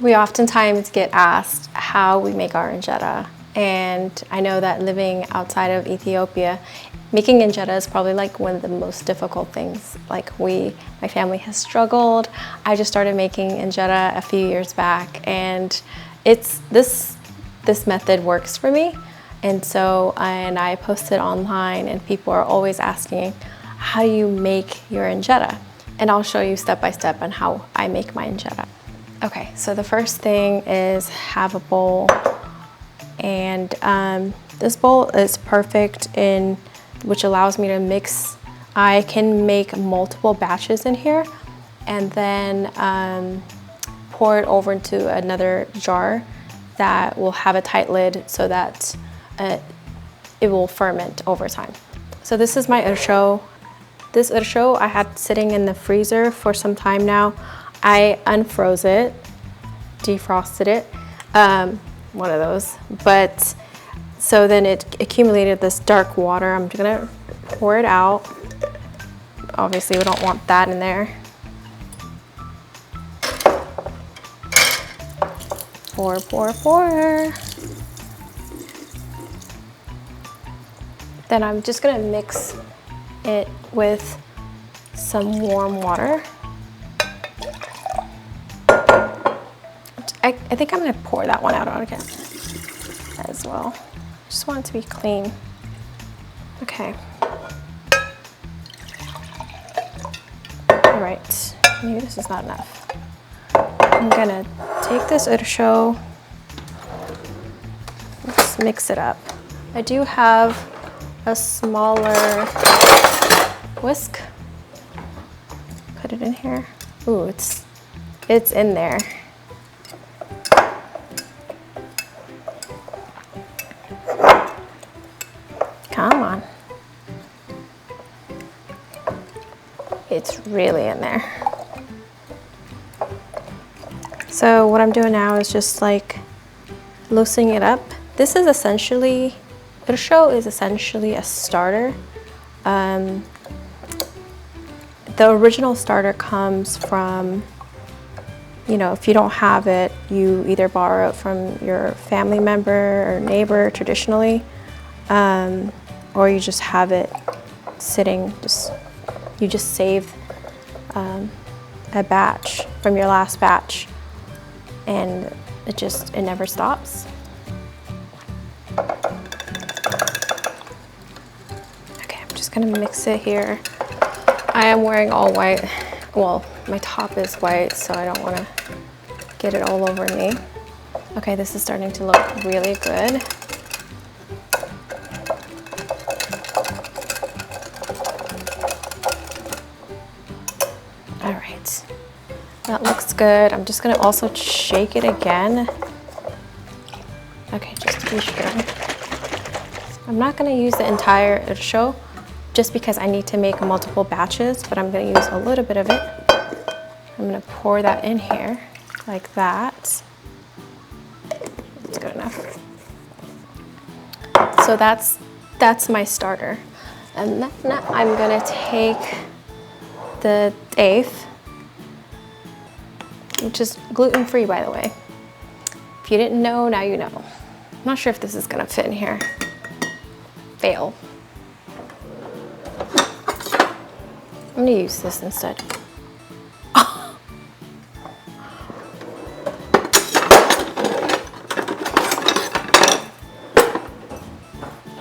We oftentimes get asked how we make our injera, and I know that living outside of Ethiopia, making injera is probably like one of the most difficult things. Like my family has struggled. I just started making injera a few years back, and this method works for me. And so, and I post it online, and people are always asking, how do you make your injera? And I'll show you step by step on how I make my injera. Okay, so the first thing is have a bowl, and this bowl is perfect which allows me to mix. I can make multiple batches in here and then pour it over into another jar that will have a tight lid so that it will ferment over time. So this is my ursho. This ursho I had sitting in the freezer for some time now. I unfroze it, defrosted it, one of those. But so then it accumulated this dark water. I'm gonna pour it out. Obviously we don't want that in there. Pour, pour, pour. Then I'm just gonna mix it with some warm water. I think I'm gonna pour that one out again as well. Just want it to be clean. Okay. All right, maybe this is not enough. I'm gonna take this ursho, let's mix it up. I do have a smaller whisk. Put it in here. Ooh, it's in there. Come on. It's really in there. So what I'm doing now is just like loosening it up. This is essentially, ursho is essentially a starter. The original starter comes from, you know, if you don't have it, you either borrow it from your family member or neighbor traditionally, or you just have it sitting, you just save a batch from your last batch, and it never stops. Okay, I'm just gonna mix it here. I am wearing all white. Well, my top is white, so I don't wanna get it all over me. Okay, this is starting to look really good. All right, that looks good. I'm just gonna also shake it again. Okay, just to be sure. I'm not gonna use the entire ursho just because I need to make multiple batches, but I'm gonna use a little bit of it. I'm gonna pour that in here like that. That's good enough. So that's my starter. And then I'm gonna take the Teff, which is gluten-free, by the way. If you didn't know, now you know. I'm not sure if this is gonna fit in here. Fail. I'm gonna use this instead.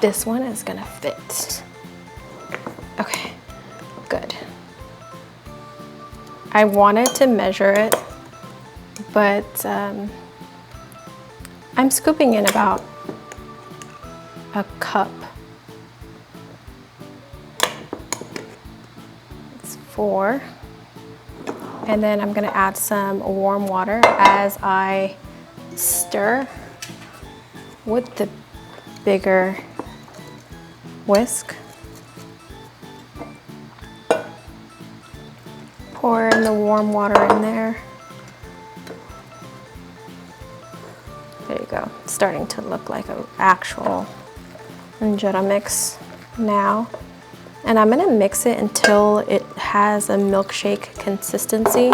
This one is gonna fit. Okay, good. I wanted to measure it, but I'm scooping in about a cup. It's 4. And then I'm gonna add some warm water as I stir with the bigger whisk. Pour in the warm water in there. There you go. It's starting to look like an actual injera mix now. And I'm gonna mix it until it has a milkshake consistency.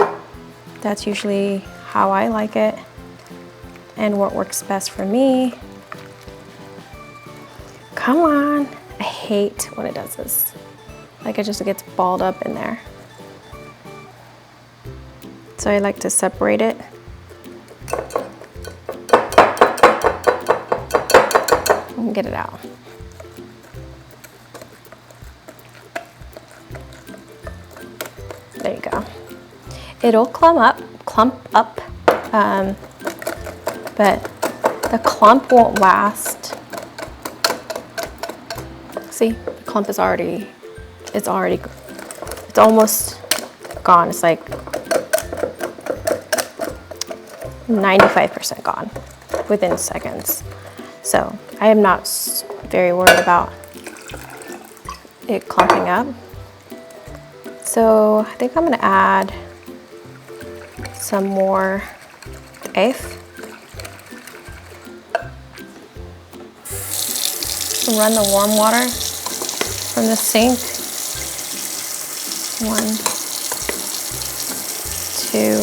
That's usually how I like it. and what works best for me. Come on. I hate when it does this. Like it just gets balled up in there. So I like to separate it. And get it out. There you go. It'll clump up, but the clump won't last. See, the clump is already, it's almost gone. It's like 95% gone within seconds. So I am not very worried about it clumping up. So I think I'm gonna add some more Teff. Run the warm water from the sink. 1, 2,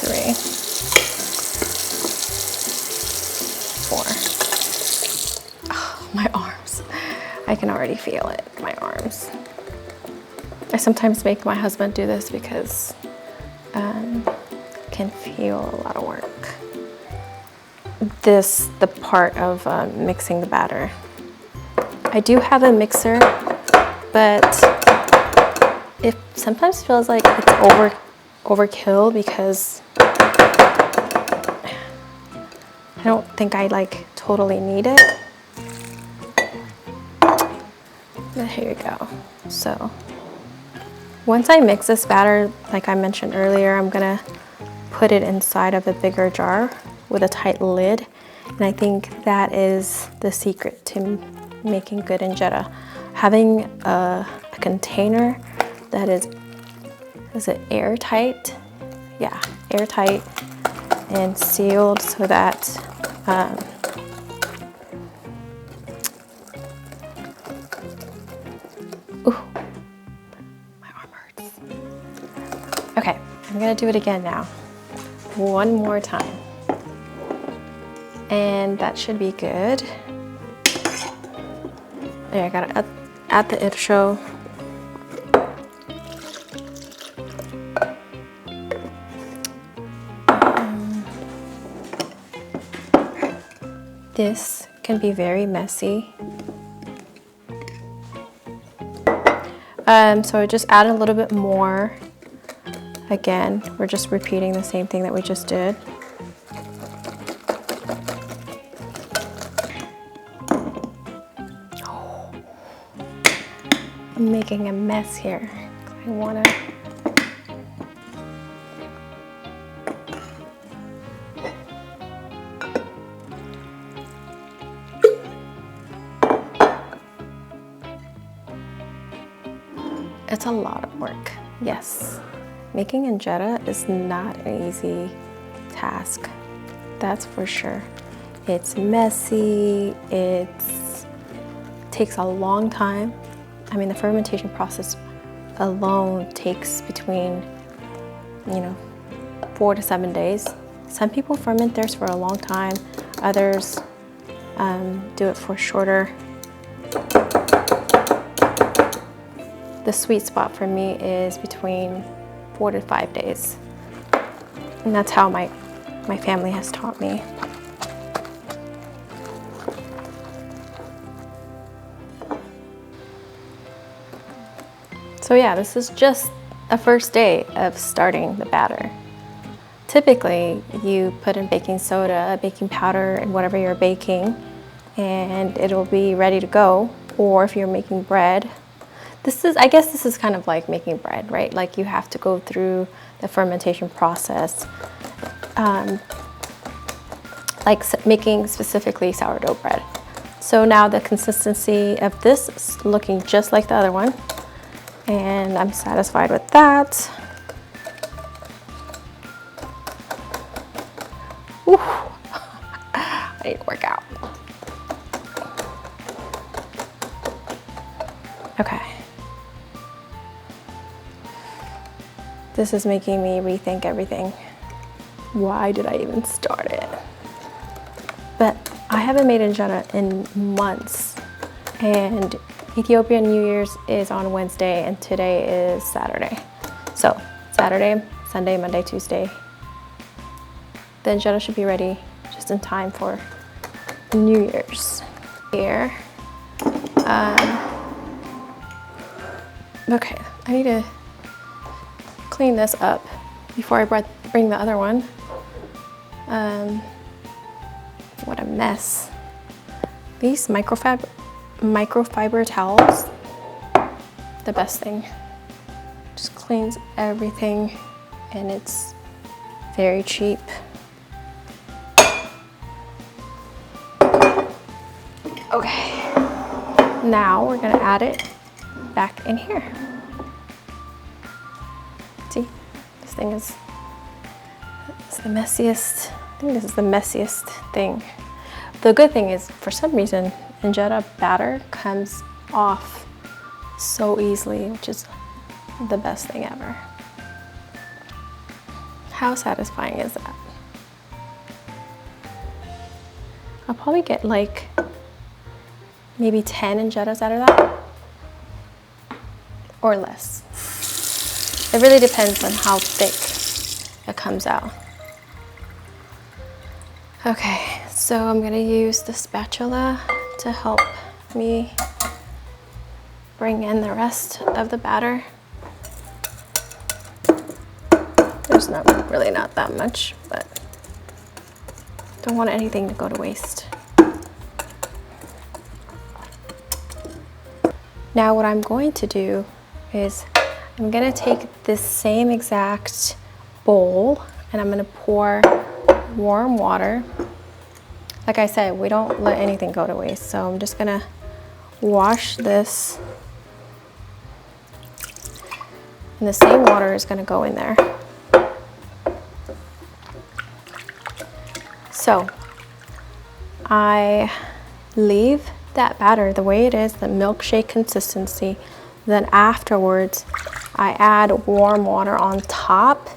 3, 4. Oh, my arms. I can already feel it, my arms. I sometimes make my husband do this because it can feel a lot of work. The part of mixing the batter. I do have a mixer, but it sometimes feels like it's overkill because I don't think I like totally need it. But here you go. So once I mix this batter, like I mentioned earlier, I'm gonna put it inside of a bigger jar with a tight lid. And I think that is the secret to making good injera. Having a container that is it airtight? Yeah, airtight and sealed so that ooh, my arm hurts. Okay, I'm gonna do it again now. One more time. And that should be good. There, I gotta add the intro. This can be very messy. So I just add a little bit more. Again, we're just repeating the same thing that we just did. I'm making a mess here. I wanna. It's a lot of work, yes. Making injera is not an easy task, that's for sure. It's messy, it takes a long time. I mean, the fermentation process alone takes between, 4 to 7 days. Some people ferment theirs for a long time, others do it for shorter. The sweet spot for me is between 4 to 5 days. And that's how my family has taught me. So yeah, this is just a first day of starting the batter. Typically, you put in baking soda, baking powder, and whatever you're baking, and it'll be ready to go. Or if you're making bread, I guess this is kind of like making bread, right? Like you have to go through the fermentation process, like making specifically sourdough bread. So now the consistency of this is looking just like the other one, and I'm satisfied with that. Whew. I need to work out. Okay. This is making me rethink everything. why did I even start it? But I haven't made injera in months, and Ethiopian New Year's is on Wednesday and today is Saturday. So Saturday, Sunday, Monday, Tuesday, the injera should be ready just in time for New Year's. Here, okay, I need to clean this up before I bring the other one. What a mess. These microfiber towels, the best thing. Just cleans everything and it's very cheap. Okay, now we're gonna add it back in here. See, this thing is the messiest. I think this is the messiest thing. The good thing is, for some reason, injera batter comes off so easily, which is the best thing ever. How satisfying is that? I'll probably get like maybe 10 injeras out of that, or less. It really depends on how thick it comes out. Okay, so I'm gonna use the spatula to help me bring in the rest of the batter. There's really not that much, but don't want anything to go to waste. Now what I'm going to do is I'm gonna take this same exact bowl and I'm gonna pour warm water. Like I said, we don't let anything go to waste, so I'm just gonna wash this. And the same water is gonna go in there. So I leave that batter the way it is, the milkshake consistency. Then afterwards, I add warm water on top.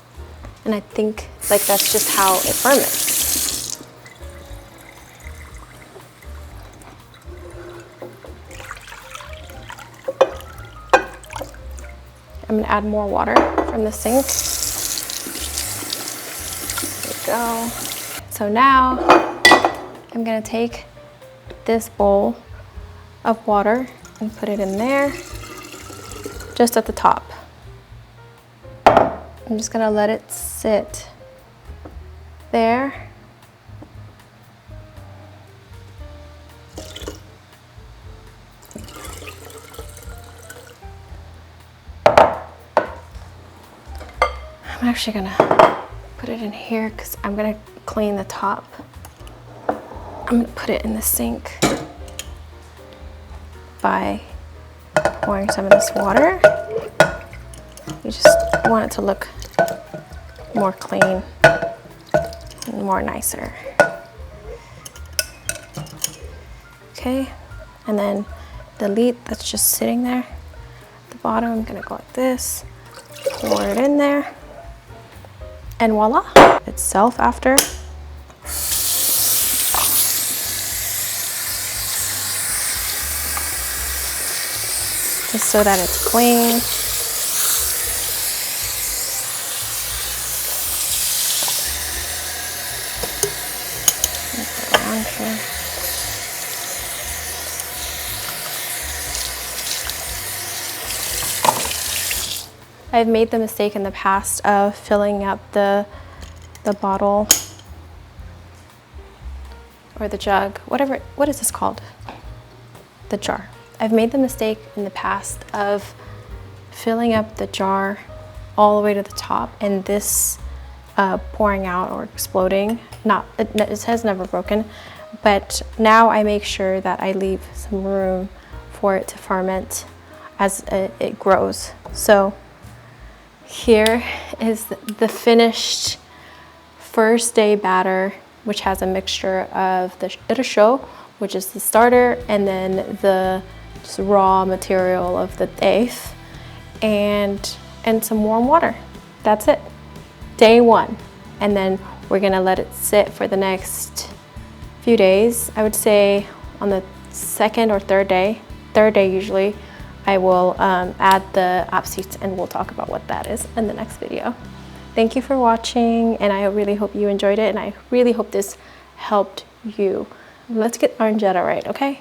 And I think like that's just how it ferments. I'm gonna add more water from the sink. There we go. So now I'm gonna take this bowl of water and put it in there, just at the top. I'm just gonna let it sit there. I'm actually gonna put it in here because I'm gonna clean the top. I'm gonna put it in the sink by pouring some of this water. You just want it to look more clean and more nicer. Okay, and then the lid that's just sitting there at the bottom, I'm gonna go like this, pour it in there, and voila, itself after. Just so that it's clean. I've made the mistake in the past of filling up the bottle or the jug, whatever, what is this called? The jar. I've made the mistake in the past of filling up the jar all the way to the top and this pouring out or exploding. It has never broken, but now I make sure that I leave some room for it to ferment as it grows. So here is the finished first day batter, which has a mixture of the irasho, which is the starter, and then the just raw material of the teff, and some warm water. That's it. Day one. And then We're gonna let it sit for the next few days. I would say on the second or third day usually, I will add the apple seeds, and we'll talk about what that is in the next video. Thank you for watching, and I really hope you enjoyed it, and I really hope this helped you. Let's get our injera right, okay?